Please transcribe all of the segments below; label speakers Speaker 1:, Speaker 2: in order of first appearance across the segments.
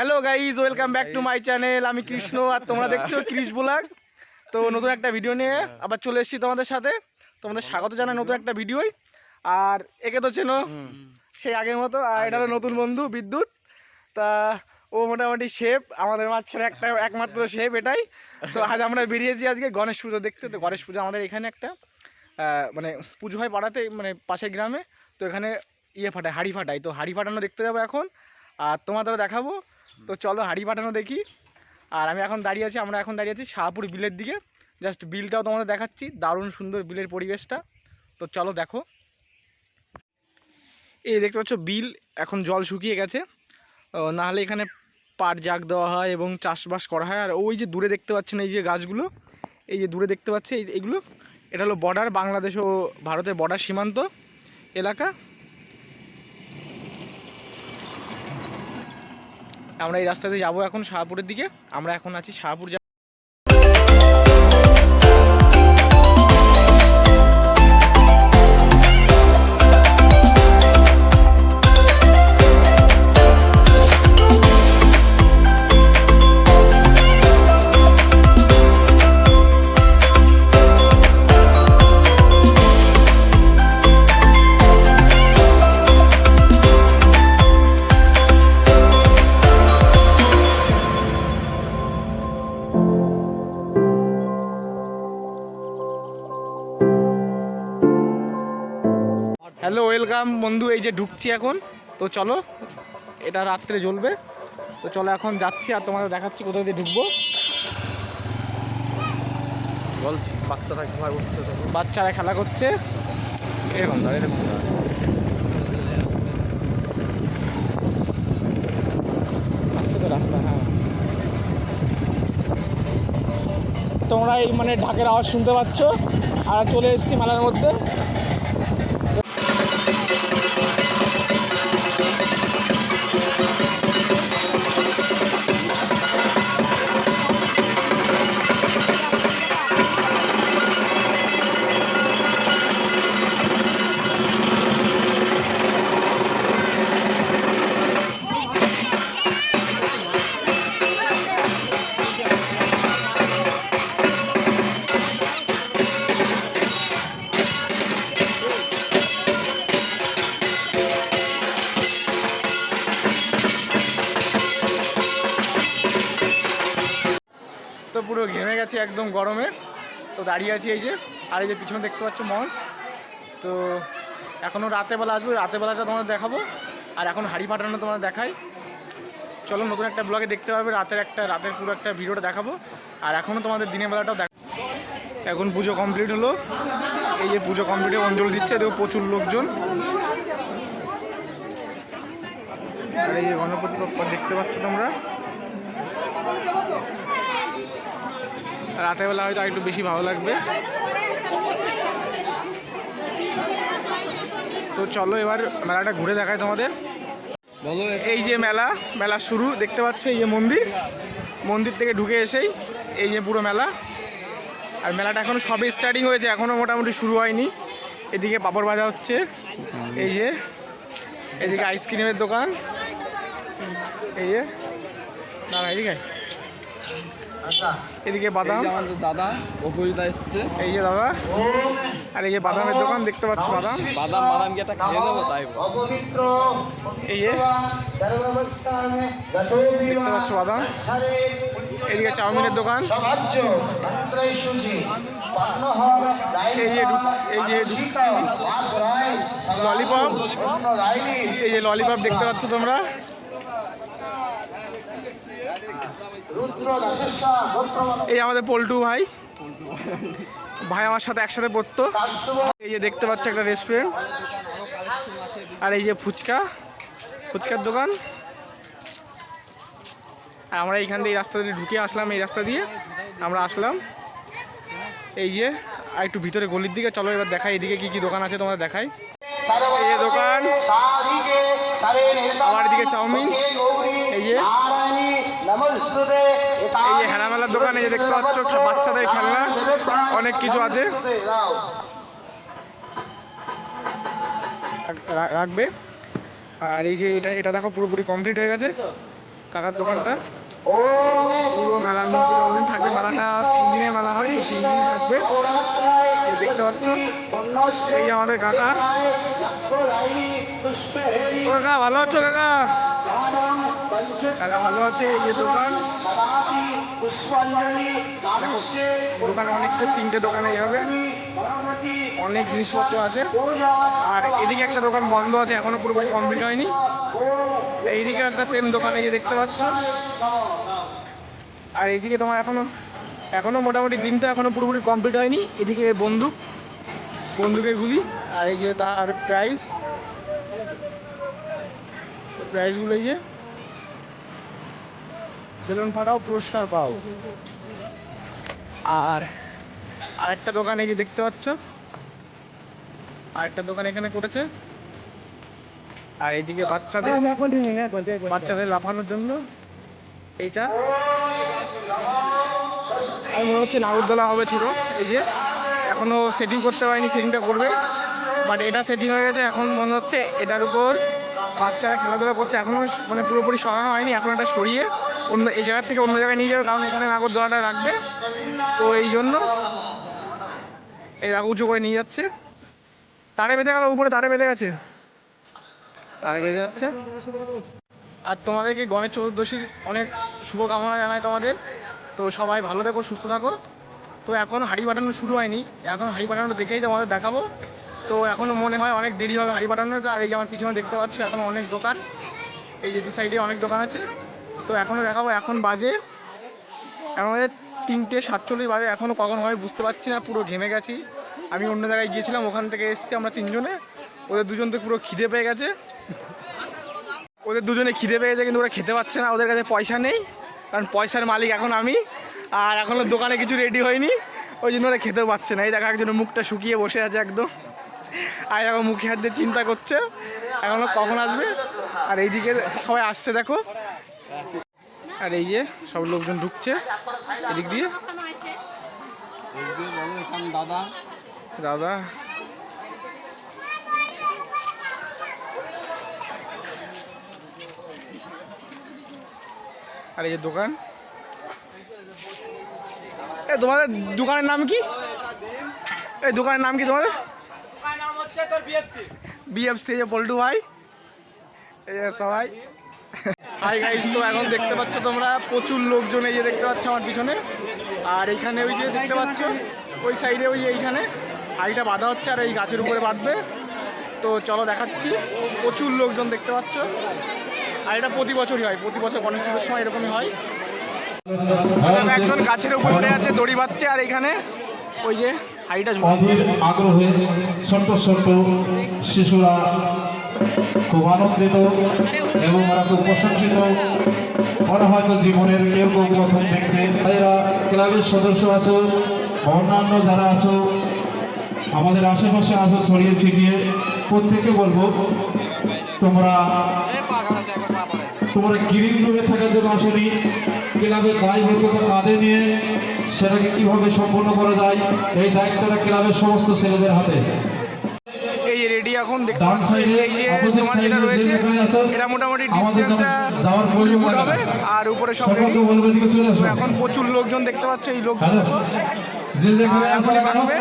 Speaker 1: Hello guys, welcome back to my channel. আমি কৃষ্ণ আর তোমরা দেখছো ক্রিস ব্লগ। তো নতুন একটা ভিডিও নিয়ে আবার চলে এসেছি তোমাদের সাথে। তোমাদের স্বাগত জানাই নতুন একটা ভিডিওই। আর একে তো চেনো সেই আগের মতো, আর এটা হলো নতুন বন্ধু বিদ্যুৎ। তা ও মোটামুটি শেফ, আমাদের মাঝখানে একমাত্র শেফ এটাই। তো আজ আমরা বেরিয়েছি আজকে গণেশ পুজো দেখতে। তো গণেশ পুজো আমাদের এখানে একটা মানে পুজো হয় পাড়াতে, মানে পাশের গ্রামে। তো এখানে ফাটায়, হাঁড়ি ফাটায়। তো হাঁড়ি ফাটানো দেখতে যাবো এখন, আর তোমাদেরও দেখাবো। তো চলো হাঁড়ি ফাটানো দেখি। আর আমরা এখন দাঁড়িয়ে আছি শাহপুর বিলের দিকে। জাস্ট বিলটাও তোমাদের দেখাচ্ছি, দারুণ সুন্দর বিলের পরিবেশটা। তো চলো দেখো। এই দেখতে পাচ্ছ বিল এখন জল শুকিয়ে গেছে, নাহলে এখানে পাট জাগ দেওয়া হয় এবং চাষবাস করা হয়। আর ওই যে দূরে দেখতে পাচ্ছেন এই যে গাছগুলো, এই যে দূরে দেখতে পাচ্ছে এইগুলো, এটা হলো বর্ডার, বাংলাদেশ ও ভারতের বর্ডার সীমান্ত এলাকা। আমরা এই রাস্তাতে যাবো এখন শাহপুরের দিকে। আমরা এখন আছি শাহপুর। হ্যালো, ওয়েলকাম বন্ধু। এই যে ঢুকছি এখন। তো চলো, এটা রাত্রে জ্বলবে। তো চলো এখন যাচ্ছি আর তোমাদের দেখাচ্ছি কোথায় দিয়ে ঢুকবো।
Speaker 2: বলছি বাচ্চারা খেলা করছে,
Speaker 1: বাচ্চারা খেলা করছে এরকম আসছে তো রাস্তা। হ্যাঁ, তোমরা এই মানে ঢাকের আওয়াজ শুনতে পাচ্ছ। আর চলে এসেছি মেলার মধ্যে। তো পুরো ঘেমে গেছে একদম গরমে। তো দাঁড়িয়ে আছি এই যে, আর এই যে পিছনে দেখতে পাচ্ছ মঞ্চ। তো এখনও রাতেরবেলা আসবো, রাতেরবেলাটা তোমাদের দেখাবো। আর এখন হাঁড়ি ফাটানো তোমাদের দেখাই। চলো নতুন একটা ব্লগে দেখতে পাবে রাতের পুরো একটা ভিডিওটা দেখাবো। আর এখনও তোমাদের দিনের বেলাটাও এখন পুজো কমপ্লিট হলো। এই যে পুজো কমপ্লিট হয়ে অঞ্জলি দিচ্ছে, দেখো প্রচুর লোকজন। আর এই যে গণপতি বাপ্পা দেখতে পাচ্ছ তোমরা। রাতের বেলা হয়তো একটু বেশি ভালো লাগবে। তো চলো এবার মেলাটা ঘুরে দেখায় তোমাদের। এই যে মেলা শুরু দেখতে পাচ্ছ। এই যে মন্দির থেকে ঢুকে এসেই এই যে পুরো মেলা। আর মেলাটা এখনো সবে স্টার্টিং হয়েছে, এখনো মোটামুটি শুরু হয়নি। এদিকে পাপড় ভাজা হচ্ছে, এই যে এদিকে আইসক্রিমের দোকান, এই যে না এদিকে এদিকে বাদাম,
Speaker 2: দাদা অপরিদা এসছে,
Speaker 1: এই যে দাদা। আর এই যে বাদামের দোকান দেখতে পাচ্ছ, বাদাম
Speaker 2: কি একটা খেয়ে নেবো তাই।
Speaker 1: এই যে দেখতে পাচ্ছ বাদাম। এদিকে চাউমিনের দোকান, এই যে ললিপপ, এই যে ললিপপ দেখতে পাচ্ছ তোমরা। এই আমাদের পল্টু ভাই আমার সাথে একসাথে পড়তো। এই যে দেখতে পাচ্ছ একটা রেস্টুরেন্ট। আর এই যে ফুচকার দোকান। আর আমরা এইখান দিয়ে এই রাস্তা দিয়ে ঢুকে আসলাম, এই রাস্তা দিয়ে আমরা আসলাম। এই যে আর একটু ভিতরে গলির দিকে চলো এবার দেখাই এদিকে কি কি দোকান আছে তোমাদের দেখাই। এই যে দোকান, আমার এদিকে চাউমিন, এই যে হেনা মেলার দোকান। এই যে দেখতে পাচ্ছ বাচ্চাদের খেলনা, অনেক কিছু আছে রাখবে। আর এই যে এটা দেখো পুরোপুরি কমপ্লিট হয়ে গেছে। কাকার দোকানটা। পুরো মেলার মধ্যে ওদিন থাকবে, মেলাটা 3 দিনের মেলা হয়, তো 3 দিন থাকবে। এই দেখতে পাচ্ছ, এই যে আমাদের কাকা। ও কাকা ভালো আছো কাকা? কাকা ভালো আছে। এই যে দোকান, দোকানে অনেক, 3টে দোকানে যাবে, অনেক জিনিসপত্র আছে। আর এদিকে একটা দোকান বন্ধ আছে, এখনো পুরোপুরি কমপ্লিট হয়নি। এইদিকে একটা সেম দোকানে যে দেখতে পাচ্ছ। আর এইদিকে তোমার এখনো মোটামুটি দিনটা এখনো পুরোপুরি কমপ্লিট হয়নি। এদিকে বন্দুকের গুলি, আর এই যে তার প্রাইজগুলো, এই যে বেলুন ফাটাও পুরস্কার পাও। আর আরেকটা দোকান এই যে দেখতে পাচ্ছ, আরেকটা দোকান এখানে করেছে। আর এইদিকে বাচ্চাদের লাফানোর জন্য এইটা, আর মনে হচ্ছে নাগরদোলা হবে ছোটো। এই যে এখনো সেটিং করতে পারিনি, সেটিংটা করবে, বাট এটা সেটিং হয়ে গেছে। এখন মনে হচ্ছে এটার উপর বাচ্চারা খেলাধুলা করছে, এখনো মানে পুরোপুরি সরানো হয়নি। এখন এটা সরিয়ে অন্য এই জায়গার থেকে অন্য জায়গায় নিয়ে যাবে, কারণ এখানে নাগরদোলাটা রাখবে। তো এই জন্য এই উঁচু করে নিয়ে যাচ্ছে। তারে বেঁধে গেল, উপরে তারে বেঁধে গেছে, তারে বেঁধে যাচ্ছে। আর তোমাদেরকে গণেশ চতুর্দশীর অনেক শুভকামনা জানাই তোমাদের। তো সবাই ভালো থেকো, সুস্থ থাকো। তো এখন হাঁড়ি পাঠানো শুরু হয়নি, এখন হাঁড়ি পাঠানো দেখেই তোমাদের দেখাবো। তো এখনও মনে হয় অনেক দেরি হবে হাঁড়ি পাঠানোর। আর এই যে আমার পিছনে দেখতে পাচ্ছি, এখন অনেক দোকান, এই যে দু সাইডে অনেক দোকান আছে। তো এখনও দেখাবো। এখন বাজে আমাদের 3:47 বাজে, এখনও কখন হয় বুঝতে পারছি না, পুরো ঘেমে গেছি। আমি অন্য জায়গায় গিয়েছিলাম, ওখান থেকে এসেছি আমরা 3 জনে। ওদের দুজনকে পুরো খিদে পেয়ে গেছে, কিন্তু ওরা খেতে পাচ্ছে না, ওদের কাছে পয়সা নেই, কারণ পয়সার মালিক এখন আমি। আর এখনও দোকানে কিছু রেডি হয়নি, ওই জন্য ওরা খেতেও পাচ্ছে না। এই দেখা একজনের মুখটা শুকিয়ে বসে আছে একদম, আর এখন মুখে হাত দিয়ে চিন্তা করছে এখনও কখন আসবে। আর এইদিকে সবাই আসছে দেখো, আর এই যে সব লোকজন ঢুকছে এদিক দিয়ে। দাদা আর এই যে দোকান। তোমাদের দোকানের নাম কি? এই দোকানের নাম কি তোমাদের? বিএফসি। যে পল্টু ভাই, এই যে সবাই হাই গাইস। তো এখন দেখতে পাচ্ছ তোমরা প্রচুর লোকজন, এই যে দেখতে পাচ্ছ আমার পিছনে। আর এইখানে ওই যে দেখতে পাচ্ছ ওই সাইডে ওই এইখানে হাঁড়িটা বাঁধা হচ্ছে, আর এই গাছের উপরে বাঁধবে। তো চলো দেখাচ্ছি, প্রচুর লোকজন দেখতে পাচ্ছ। আর এটা প্রতি বছরই হয়, প্রতি বছর গণেশ পুজোর সময় এরকমই হয়। একজন গাছের উপরে উঠে আছে, দড়ি বাঁধছে, আর এখানে ওই যে হাঁড়িটা ঝুলছে।
Speaker 3: আগ্রহে ছোট্ট ছোট্ট শিশুরা খুব আনন্দিত এবং ওরা খুব প্রশংসিত। ওরা হয়তো জীবনের কেউ কেউ প্রথম দেখছে। এরা ক্লাবের সদস্য আছো, অন্যান্য যারা আছো, আমাদের আশেপাশে আছো ছড়িয়ে ছিটিয়ে, প্রত্যেককে বলবো তোমরা গ্রিন রুমে থাকার জন্য আসনি। ক্লাবের দায়বদ্ধতা কাঁধে নিয়ে সেটাকে কিভাবে সম্পন্ন করা যায়, এই দায়িত্বটা ক্লাবের সমস্ত ছেলেদের হাতে।
Speaker 1: এই রেডি এখন দেখতে পাচ্ছি, এই যে তোমার যেটা রয়েছে এটা মোটামুটি ডিস্টেন্সটা 20 ফুট হবে, আর উপরে সব রেডি। এখন প্রচুর লোকজন দেখতে পাচ্ছ, এই লোকজন এখন কাটবে।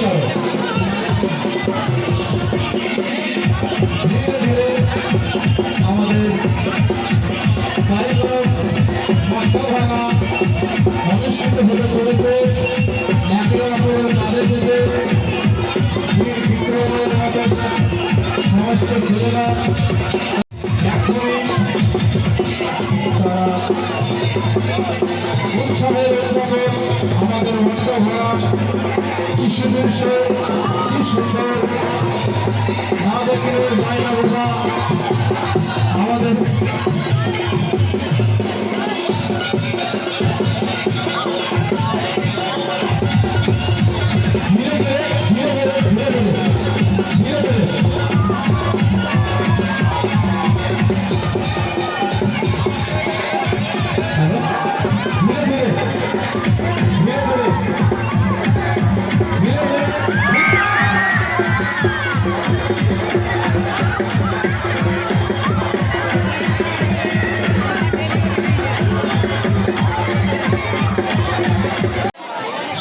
Speaker 3: করো। ধীরে ধীরে আমাদের কারিগর মাথা ভাঙা অনুষ্ঠিত হতে চলেছে। একে অপরের কাঁধে চেপে বীর বিক্রমের মতো সমস্ত ছেলেরা এখনই তারা উৎসবের উদ্যাপন আমাদের মন্ড ভরা কি সুদৃশ্য, কি সুন্দর, না দেখলে যায় না বোঝা। আমাদের ধীরে ধীরে ধীরে ধীরে ধীরে ধীরে ধীরে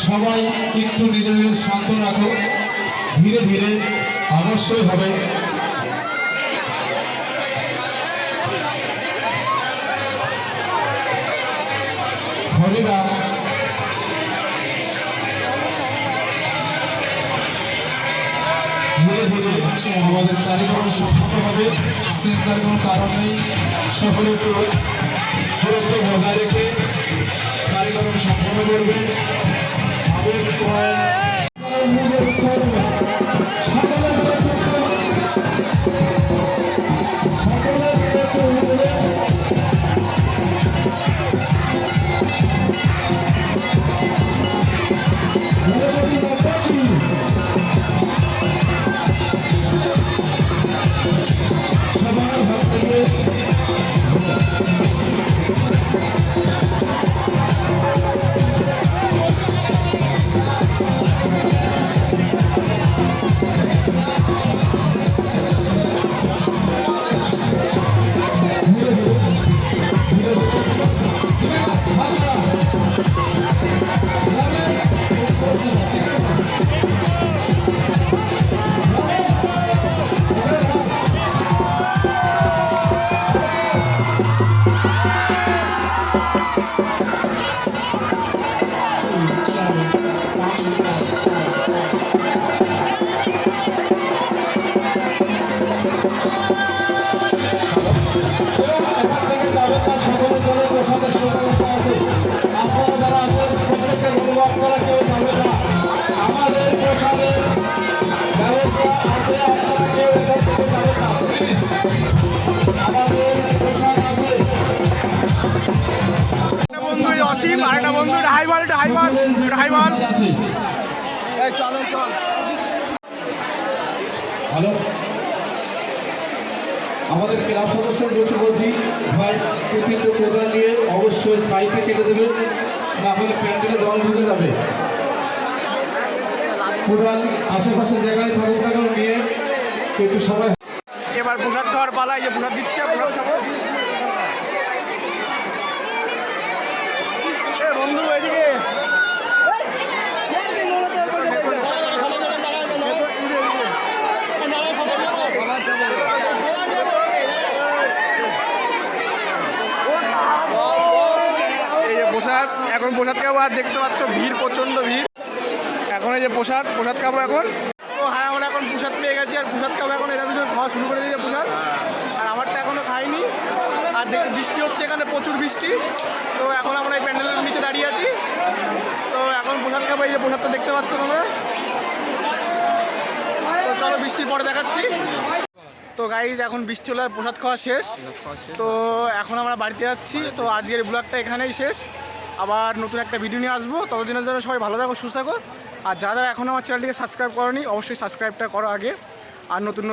Speaker 3: সবাই একটু নিজেদের শান্ত রাখো। ধীরে ধীরে অবশ্যই হবে। হরিরা ধীরে ধীরে আমাদের কারিগর সম্পন্ন হবে। চিন্তার কোনো কারণ নেই। সকলে একটু সুরক্ষা বজায় রেখে কারিগর সম্পন্ন করবে।
Speaker 1: অসীম আর একটা বন্ধু হাইবাল হাইবাল
Speaker 3: হ্যালো, আমাদের ক্লাব সদস্যদের বলছি ভাই কিন্তু কোদাল নিয়ে অবশ্যই সাইডে কেটে দেবে, না হলে প্যান্ডেলে জল ঢুকে যাবে। কোদাল আশেপাশে জায়গায় থাকুক না কেন নিয়ে কিন্তু সবাই।
Speaker 1: এবার প্রসাদ খাওয়ার পালা, এই যে প্রসাদ দিচ্ছে, প্রসাদ খাবো। বন্ধু এদিকে প্রসাদ, এখন প্রসাদ খাবো। আর দেখতে পাচ্ছ ভিড়, প্রচণ্ড ভিড়। এখন এই যে প্রসাদ খাবো এখন। তো হ্যাঁ, আমরা এখন প্রসাদ পেয়ে গেছি আর প্রসাদ খাবো এখন। এরা দুজন খাওয়া শুরু করে দিয়েছে প্রসাদ, আর আমারটা এখনও খাইনি। আর দেখতে বৃষ্টি হচ্ছে, এখানে প্রচুর বৃষ্টি। তো এখন আমরা এই প্যান্ডেলের নিচে দাঁড়িয়ে আছি। তো এখন প্রসাদ খাবো, এই যে প্রসাদটা দেখতে পাচ্ছ তোমরা। তো চলো বৃষ্টির পরে দেখাচ্ছি। তো গাইজ এখন বৃষ্টি হলে প্রসাদ খাওয়া শেষ। তো এখন আমরা বাড়িতে যাচ্ছি। তো আজকের ব্লগটা এখানেই শেষ। আবার নতুন একটা ভিডিও নিয়ে আসবো। ততদিনের জন্য সবাই ভালো থাকো, সুস্থ থাকো। আর যারা এখনও আমার চ্যানেলটিকে সাবস্ক্রাইব করোনি, অবশ্যই সাবস্ক্রাইবটা করো আগে। আর নতুন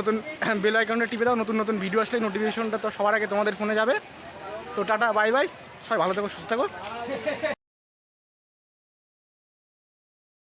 Speaker 1: বেল আইকনটা টিপে দাও। নতুন ভিডিও আসলে নোটিফিকেশনটা তো সবার আগে তোমাদের ফোনে যাবে। তো টাটা, বাই বাই, সবাই ভালো থাকো, সুস্থ থাকো।